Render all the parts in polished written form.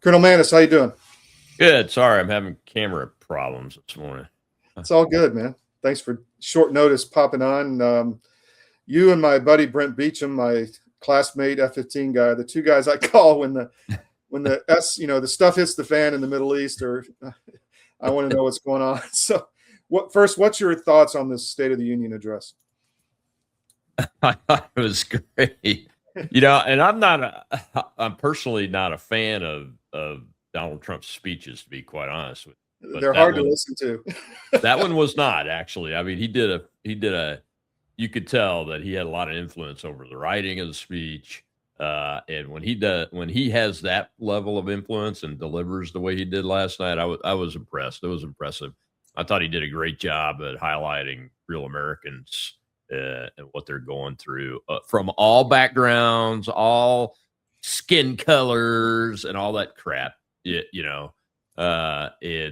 Colonel Maness, how you doing? Good. Sorry, I'm having camera problems this morning. It's all good, man. Thanks for short notice popping on. You and my buddy Brent Beecham, my classmate F-15 guy, the two guys I call when the stuff hits the fan in the Middle East, or I want to know what's going on. So, what's your thoughts on this State of the Union address? I thought it was great. And I'm personally not a fan of Donald Trump's speeches, to be quite honest with you. But they're hard to listen to. That one was not, actually. I mean, he did a you could tell that he had a lot of influence over the writing of the speech. And when he has that level of influence and delivers the way he did last night, I was impressed. It was impressive. I thought he did a great job at highlighting real Americans and what they're going through from all backgrounds, all skin colors, and all that crap. And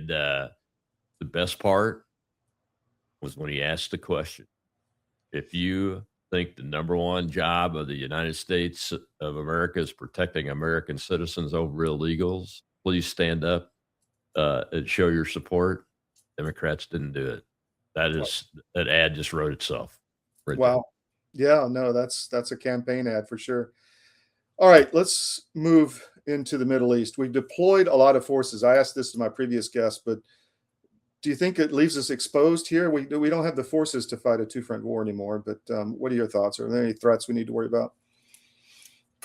the best part was when he asked the question: if you think the number one job of the United States of America is protecting American citizens over illegals, please stand up and show your support. Democrats didn't do it. That ad just wrote itself. Right. Wow. Yeah, no, that's a campaign ad for sure. All right, let's move into the Middle East. We've deployed a lot of forces. I asked this to my previous guest, but do you think it leaves us exposed here? We don't have the forces to fight a two-front war anymore, but what are your thoughts? Are there any threats we need to worry about?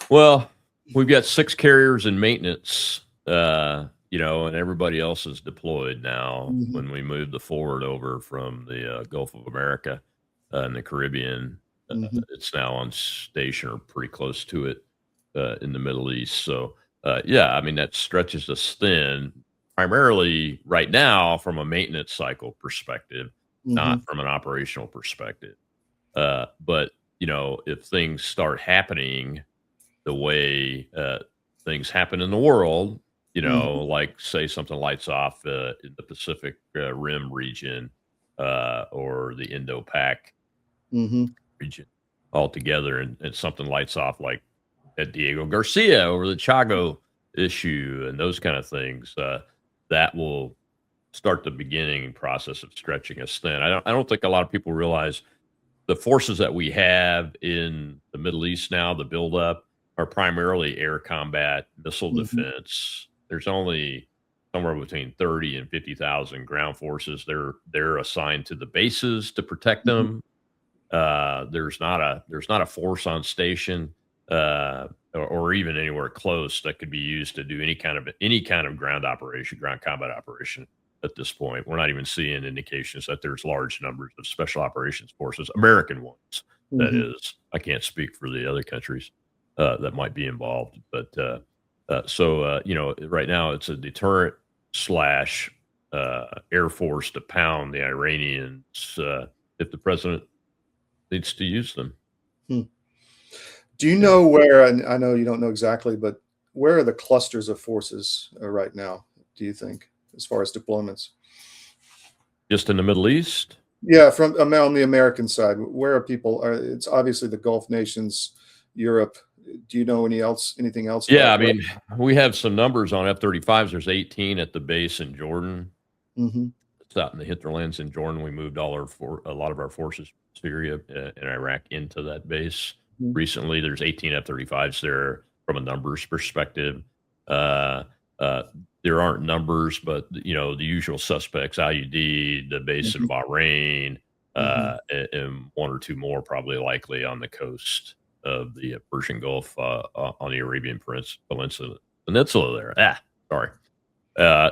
Well, we've got 6 carriers in maintenance, and everybody else is deployed now. Mm-hmm. When we move the forward over from the Gulf of America and the Caribbean, mm-hmm. It's now on station or pretty close to it in the Middle East. So, that stretches us thin, primarily right now from a maintenance cycle perspective, mm-hmm. not from an operational perspective. But, if things start happening the way things happen in the world, mm-hmm. like say something lights off in the Pacific Rim region or the Indo-Pac mm-hmm. region altogether, and something lights off like at Diego Garcia over the Chago issue and those kind of things, that will start the beginning process of stretching us thin. I don't think a lot of people realize the forces that we have in the Middle East now, the buildup, are primarily air combat, missile mm-hmm. defense. There's only somewhere between 30 and 50,000 ground forces. They're assigned to the bases to protect them. There's not a force on station or even anywhere close that could be used to do any kind of ground combat operation at this point. We're not even seeing indications that there's large numbers of special operations forces, American ones. Mm-hmm. That is, I can't speak for the other countries that might be involved, but right now it's a deterrent / Air Force to pound the Iranians if the president needs to use them. Do you know where, and I know you don't know exactly, but where are the clusters of forces right now, do you think, as far as deployments? Just in the Middle East? Yeah, from on the American side, where are people? It's obviously the Gulf nations, Europe. Do you know anything else? Yeah, we have some numbers on F-35s. There's 18 at the base in Jordan. Mm-hmm. It's out in the hinterlands in Jordan. We moved a lot of our forces from Syria and Iraq into that base. Mm-hmm. Recently, there's 18 F-35s there from a numbers perspective. There aren't numbers, but, the usual suspects, IUD, the base mm-hmm. in Bahrain, mm-hmm. and 1 or 2 more probably likely on the coast of the Persian Gulf on the Arabian Peninsula there. Sorry.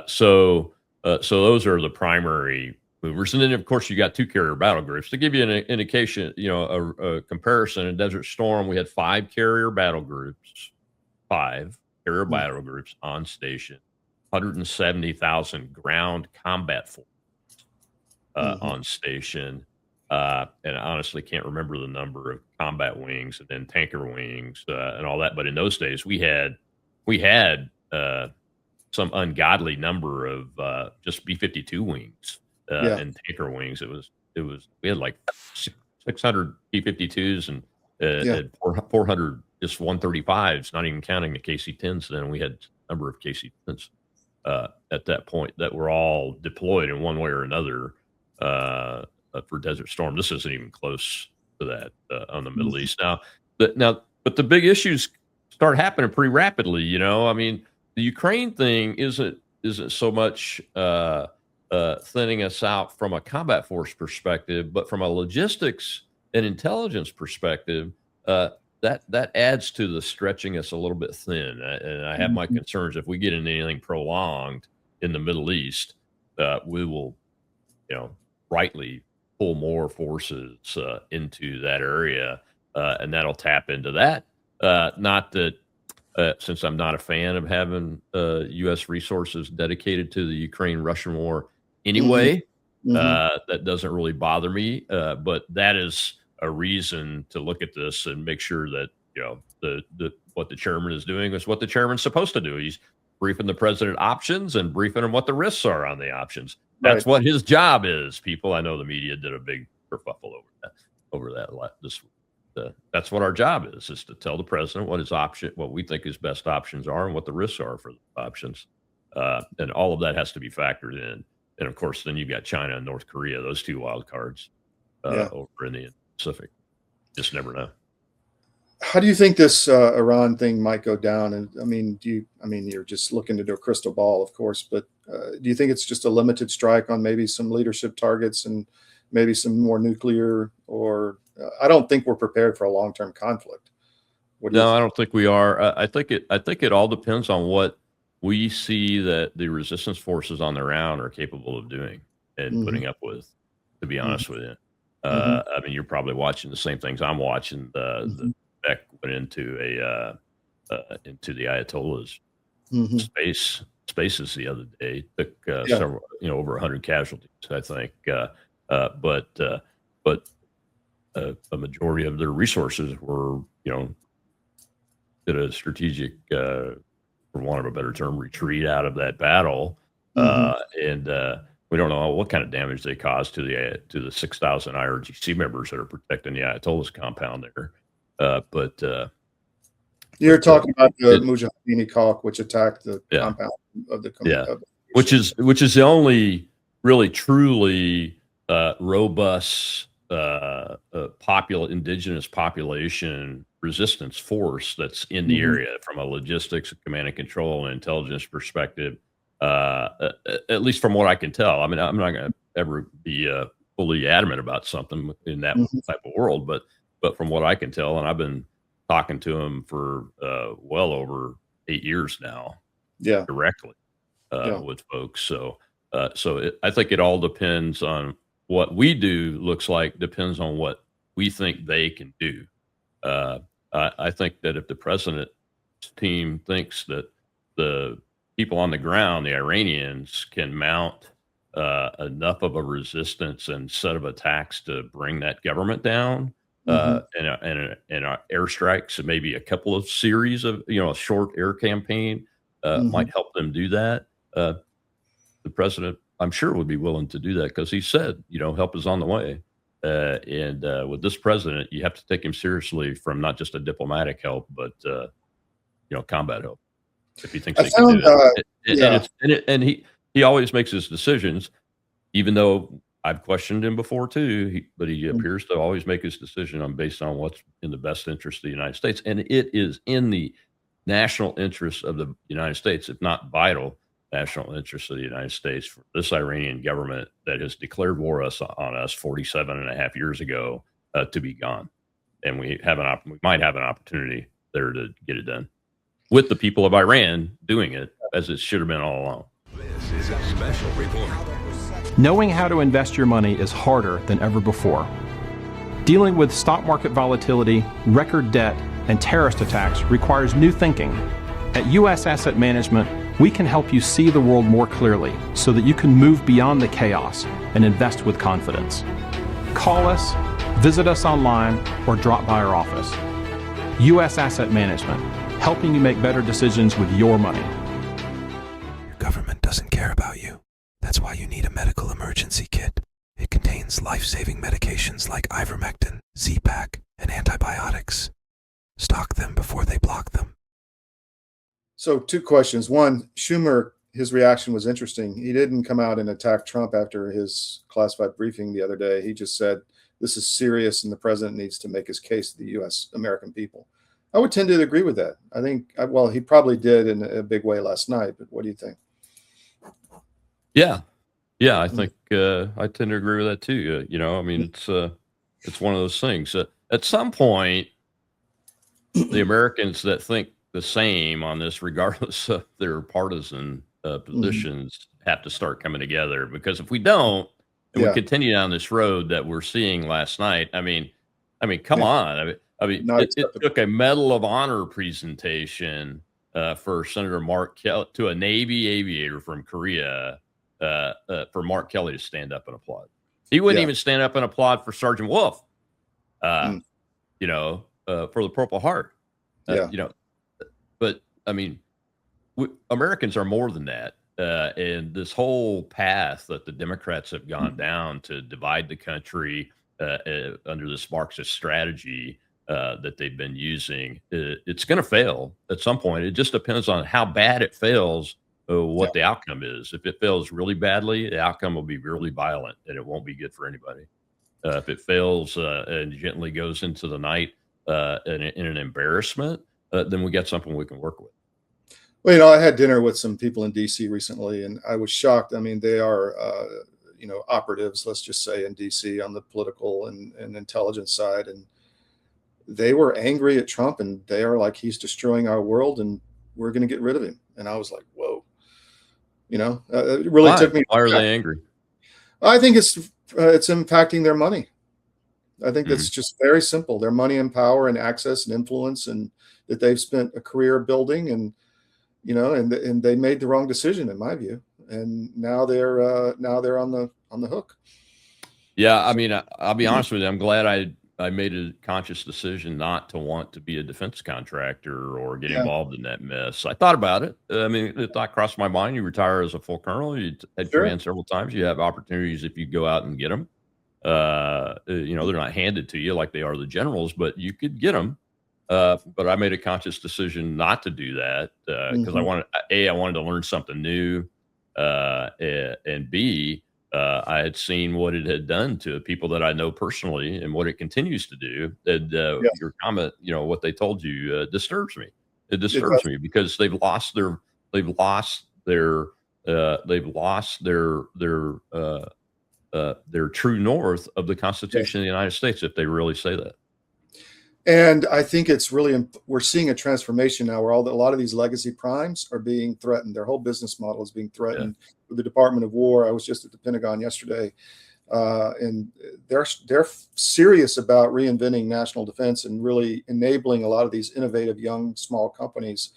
So those are the primary movers. And then, of course, you got 2 carrier battle groups. To give you an indication, a comparison, in Desert Storm, we had 5 carrier battle groups, 5 carrier mm-hmm. battle groups on station, 170,000 ground combat forces mm-hmm. on station. And I honestly can't remember the number of combat wings and then tanker wings and all that. But in those days, we had some ungodly number of just B-52 wings and tanker wings. We had like 600 B-52s and 400 just 135s, not even counting the KC-10s. Then we had number of KC-10s at that point that were all deployed in one way or another for Desert Storm. This isn't even close to that on the Middle East now. But the big issues start happening pretty rapidly. You know, I mean, the Ukraine thing isn't so much thinning us out from a combat force perspective, but from a logistics and intelligence perspective, that adds to the stretching us a little bit thin. And I have my concerns if we get into anything prolonged in the Middle East, we will, rightly pull more forces into that area, and that'll tap into that. Not that, since I'm not a fan of having U.S. resources dedicated to the Ukraine-Russian war anyway, that doesn't really bother me. But that is a reason to look at this and make sure that what the chairman is doing is what the chairman's supposed to do. He's briefing the president options and briefing him what the risks are on the options. That's what his job is. People, I know the media did a big kerfuffle over that this week. That's what our job is to tell the president what we think his best options are and what the risks are for the options. And all of that has to be factored in. And of course, then you've got China and North Korea, those two wild cards over in the Pacific. Just never know. How do you think this Iran thing might go down? And I mean, you're just looking into a crystal ball, of course, but do you think it's just a limited strike on maybe some leadership targets and maybe some more nuclear? Or I don't think we're prepared for a long-term conflict. No, I don't think we are. I think it all depends on what we see that the resistance forces on the ground are capable of doing and putting up with. To be honest with you, I mean, you're probably watching the same things I'm watching. The Beck went into the Ayatollah's spaces the other day. Took several, over 100 casualties, I think. But a majority of their resources were, did a strategic, for want of a better term, retreat out of that battle, and we don't know what kind of damage they caused to the 6,000 IRGC members that are protecting the Ayatollah's compound there. But you're talking about the Mujahideen Khalq, which attacked the compound of the which is the only really truly robust indigenous population resistance force that's in the area from a logistics, command and control, and intelligence perspective. At least from what I can tell. I mean, I'm not going to ever be fully adamant about something in that type of world, but from what I can tell, and I've been talking to him for well over 8 years now, directly with folks. So I think it all depends on what we do. Looks like depends on what we think they can do. I think that if the president's team thinks that the people on the ground, the Iranians, can mount enough of a resistance and set of attacks to bring that government down, and airstrikes and maybe a couple of series of, a short air campaign might help them do that. The president, I'm sure, would be willing to do that because he said, help is on the way. And with this president, you have to take him seriously from not just a diplomatic help, but combat help. If he thinks he can do it, and he always makes his decisions, even though I've questioned him before too. But he appears to always make his decision based on what's in the best interest of the United States, and it is in the national interest of the United States, if not vital national interest of the United States, for this Iranian government that has declared war on us 47 and a half years ago to be gone, and we might have an opportunity there to get it done, with the people of Iran doing it as it should have been all along. This is a special report. Knowing how to invest your money is harder than ever before. Dealing with stock market volatility, record debt, and terrorist attacks requires new thinking. At U.S. Asset Management, we can help you see the world more clearly so that you can move beyond the chaos and invest with confidence. Call us, visit us online, or drop by our office. U.S. Asset Management, helping you make better decisions with your money. Your government doesn't care about you. That's why you need a medical emergency kit. It contains life-saving medications like ivermectin, Z-Pak, and antibiotics. Stock them before they block them. So 2 questions. One, Schumer, his reaction was interesting. He didn't come out and attack Trump after his classified briefing the other day. He just said, this is serious and the president needs to make his case to the U.S. American people. I would tend to agree with that. I think, well, he probably did in a big way last night, but what do you think? Yeah. Yeah, I think I tend to agree with that too. I mean, it's one of those things. At some point, the Americans that think the same on this, regardless of their partisan positions, have to start coming together. Because if we don't, and we continue down this road that we're seeing last night, I mean, come on. It took a Medal of Honor presentation for Senator Mark Kelly to a Navy aviator from Korea for Mark Kelly to stand up and applaud. He wouldn't even stand up and applaud for Sergeant Wolf, for the Purple Heart. But I mean, Americans are more than that. And this whole path that the Democrats have gone down to divide the country under this Marxist strategy that they've been using, it's going to fail at some point. It just depends on how bad it fails, what the outcome is. If it fails really badly, the outcome will be really violent and it won't be good for anybody. If it fails and gently goes into the night in an embarrassment, then we got something we can work with. Well, I had dinner with some people in DC recently, and I was shocked. I mean, they are, operatives, let's just say, in DC on the political and intelligence side. And they were angry at Trump, and they are like, he's destroying our world and we're going to get rid of him. And I was like, whoa, it really took me. Why are they angry? I think it's impacting their money. I think that's just very simple. Their money and power and access and influence, and that they've spent a career building, and and they made the wrong decision in my view, and now they're on the hook. Yeah, I mean, I'll be honest with you. I'm glad I made a conscious decision not to want to be a defense contractor or get involved in that mess. I thought about it. I mean, the thought crossed my mind. You retire as a full colonel. You had command several times. You have opportunities if you go out and get them. They're not handed to you like they are the generals, but you could get them. But I made a conscious decision not to do that because I wanted to learn something new, and B, I had seen what it had done to people that I know personally and what it continues to do. And your comment, what they told you, disturbs me. It disturbs me because they've lost their true north of the Constitution of the United States if they really say that. And I think it's really, we're seeing a transformation now where a lot of these legacy primes are being threatened. Their whole business model is being threatened with the Department of War. I was just at the Pentagon yesterday, and they're serious about reinventing national defense and really enabling a lot of these innovative young small companies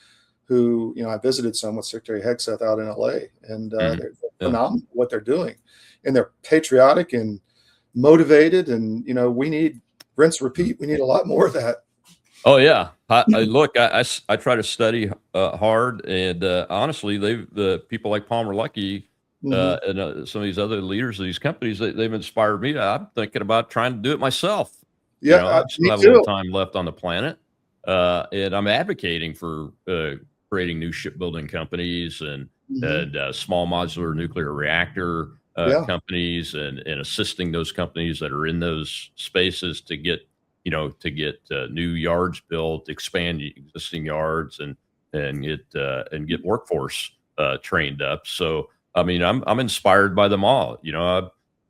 who, I visited some with Secretary Hegseth out in LA, and they're phenomenal what they're doing. And they're patriotic and motivated, and we need, rinse, repeat. We need a lot more of that. Oh yeah, I try to study hard, and honestly, the people like Palmer Luckey and some of these other leaders of these companies, they've inspired me. I'm thinking about trying to do it myself. Yeah, I still have a little time left on the planet, and I'm advocating for creating new shipbuilding companies and small modular nuclear reactor companies, and assisting those companies that are in those spaces to get new yards built, expand existing yards, and get workforce trained up. So I mean, I'm inspired by them all.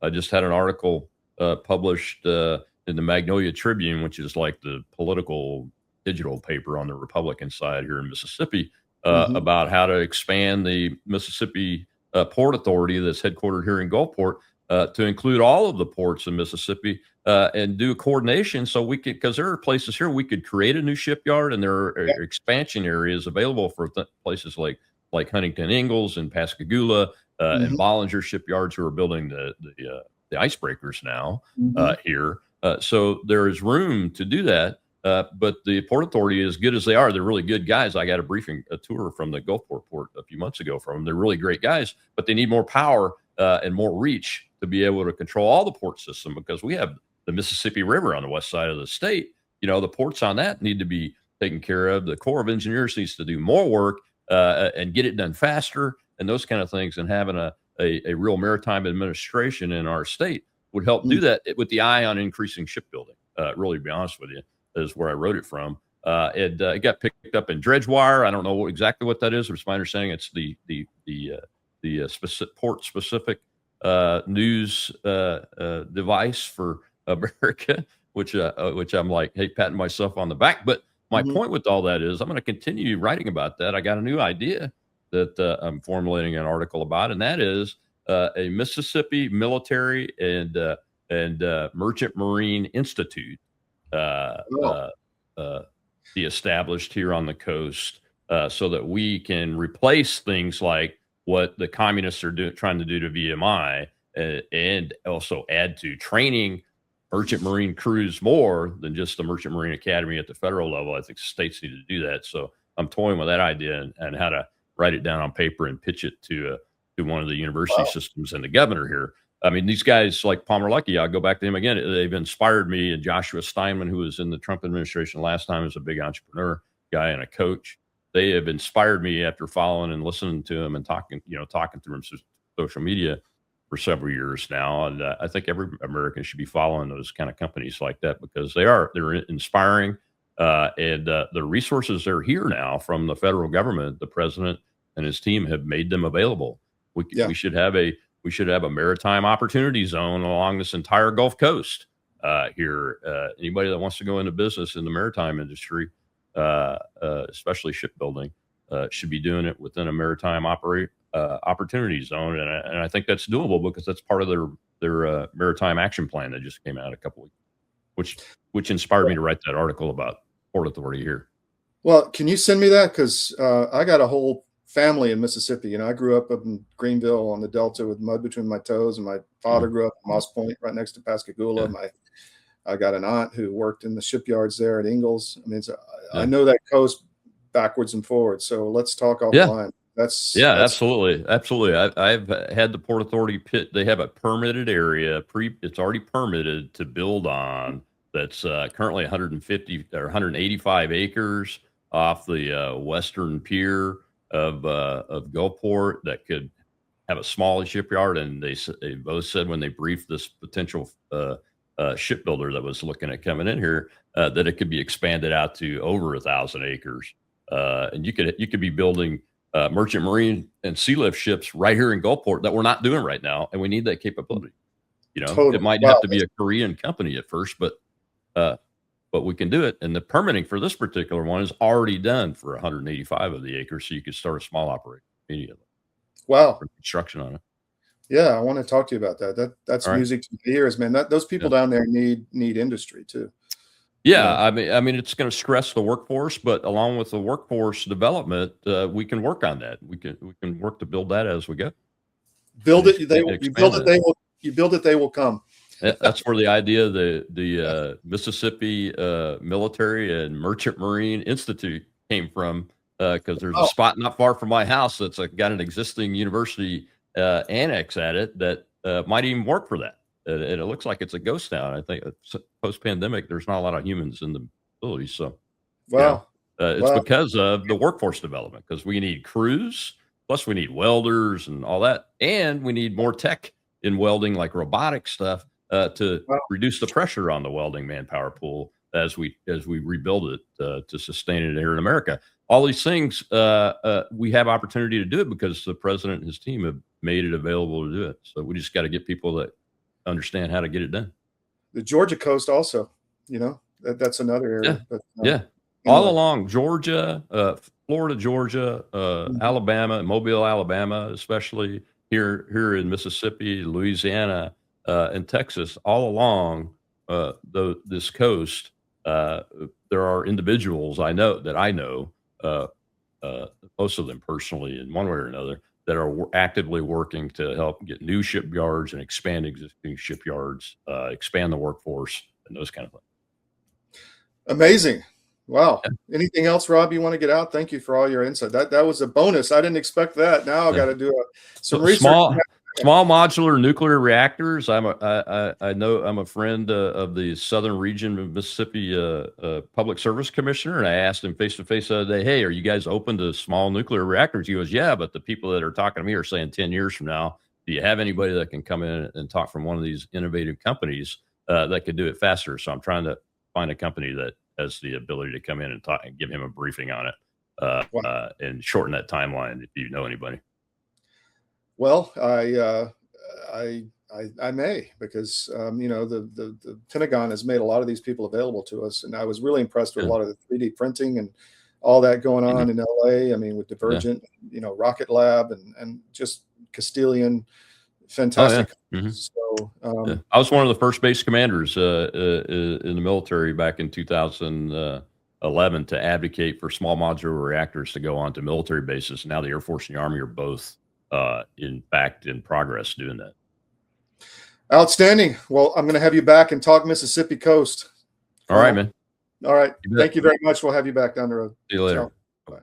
I just had an article published in the Magnolia Tribune, which is like the political digital paper on the Republican side here in Mississippi, about how to expand the Mississippi Port Authority that's headquartered here in Gulfport to include all of the ports in Mississippi and do coordination so we could, because there are places here we could create a new shipyard, and there are expansion areas available for places like Huntington Ingalls and Pascagoula and Bollinger shipyards who are building the icebreakers now here. So there is room to do that. But the Port Authority, as good as they are, they're really good guys. I got a tour from the Gulfport port a few months ago from them. They're really great guys, but they need more power and more reach to be able to control all the port system, because we have the Mississippi River on the west side of the state. The ports on that need to be taken care of. The Corps of Engineers needs to do more work and get it done faster and those kind of things, and having a real maritime administration in our state would help do that with the eye on increasing shipbuilding. Really, to be honest with you, is where I wrote it from. It got picked up in Dredgewire. I don't know exactly what that is. It's my understanding it's the port specific news device for America, which I'm like, hey, patting myself on the back. But my point with all that is I'm going to continue writing about that. I got a new idea that I'm formulating an article about, and that is a Mississippi Military and Merchant Marine Institute be established here on the coast, so that we can replace things like what the communists are trying to do to VMI, and also add to training merchant marine crews more than just the Merchant Marine Academy at the federal level. I think states need to do that. So I'm toying with that idea and how to write it down on paper and pitch it to one of the university systems and the governor here. I mean, these guys like Palmer Luckey, I'll go back to him again. They've inspired me, and Joshua Steinman, who was in the Trump administration last time, is a big entrepreneur guy and a coach. They have inspired me after following and listening to him and talking through him social media for several years now. And I think every American should be following those kind of companies like that, because they're inspiring. And the resources are here now from the federal government. The president and his team have made them available. We should have a maritime opportunity zone along this entire Gulf Coast here. Anybody that wants to go into business in the maritime industry, especially shipbuilding, should be doing it within a maritime opportunity zone. And I think that's doable, because that's part of their maritime action plan that just came out a couple weeks, which inspired me to write that article about Port Authority here. Well, can you send me that? Because I got a whole family in Mississippi. I grew up in Greenville on the Delta with mud between my toes, and my father grew up in Moss Point, right next to Pascagoula. I got an aunt who worked in the shipyards there at Ingalls. I mean, I know that coast backwards and forwards. So let's talk offline. That's absolutely. I've had the Port Authority pit. They have a permitted area. It's already permitted to build on. That's currently 150 or 185 acres off the western pier of Gulfport, that could have a small shipyard. And they both said when they briefed this potential shipbuilder that was looking at coming in here, that it could be expanded out to over 1,000 acres. And you could be building merchant marine and sea lift ships right here in Gulfport that we're not doing right now, and we need that capability. Totally. It might have to be a Korean company at first, but we can do it. And the permitting for this particular one is already done for 185 of the acres, so you could start a small operation immediately. Wow. For construction on it. Yeah, I want to talk to you about that. That's all music to the ears, man. Those people down there need industry too. Yeah, I mean, it's going to stress the workforce, but along with the workforce development, we can work on that. We can work to build that as we go. Build it. You build it. They will. You build it. They will come. That's where the idea of the Mississippi Military and Merchant Marine Institute came from, because there's a spot not far from my house that's got an existing university annex at it that might even work for that. And it looks like it's a ghost town. I think post-pandemic, there's not a lot of humans in the facilities. So, it's because of the workforce development, because we need crews, plus we need welders and all that. And we need more tech in welding, like robotic stuff, to reduce the pressure on the welding manpower pool as we rebuild it to sustain it here in America. All these things, we have opportunity to do it because the president and his team have made it available to do it. So we just got to get people that understand how to get it done. The Georgia coast also, that's another area. But, all along Georgia, Florida, Georgia, Alabama, Mobile, Alabama, especially here in Mississippi, Louisiana, and Texas, all along this coast, there are individuals I know, most of them personally in one way or another, that are actively working to help get new shipyards and expand existing shipyards, expand the workforce, and those kind of things. Amazing. Wow. Yeah. Anything else, Rob, you want to get out? Thank you for all your insight. That was a bonus. I didn't expect that. Now I've got to do some research. Small modular nuclear reactors. I know I'm a friend of the Southern Region of Mississippi Public Service Commissioner, and I asked him face to face the other day, "Hey, are you guys open to small nuclear reactors?" He goes, "Yeah, but the people that are talking to me are saying 10 years from now, do you have anybody that can come in and talk from one of these innovative companies that could do it faster?" So I'm trying to find a company that has the ability to come in and talk and give him a briefing on it and shorten that timeline. If you know anybody. Well, I may, because the Pentagon has made a lot of these people available to us, and I was really impressed with a lot of the 3D printing and all that going on in LA. I mean, with Divergent, Rocket Lab, and just Castilian, fantastic. So I was one of the first base commanders in the military back in 2011 to advocate for small modular reactors to go onto military bases. Now the Air Force and the Army are both in fact in progress doing that. Outstanding. Well, I'm going to have you back and talk Mississippi coast. All right, man. All right. Thank you very much. We'll have you back down the road. See you later. Bye.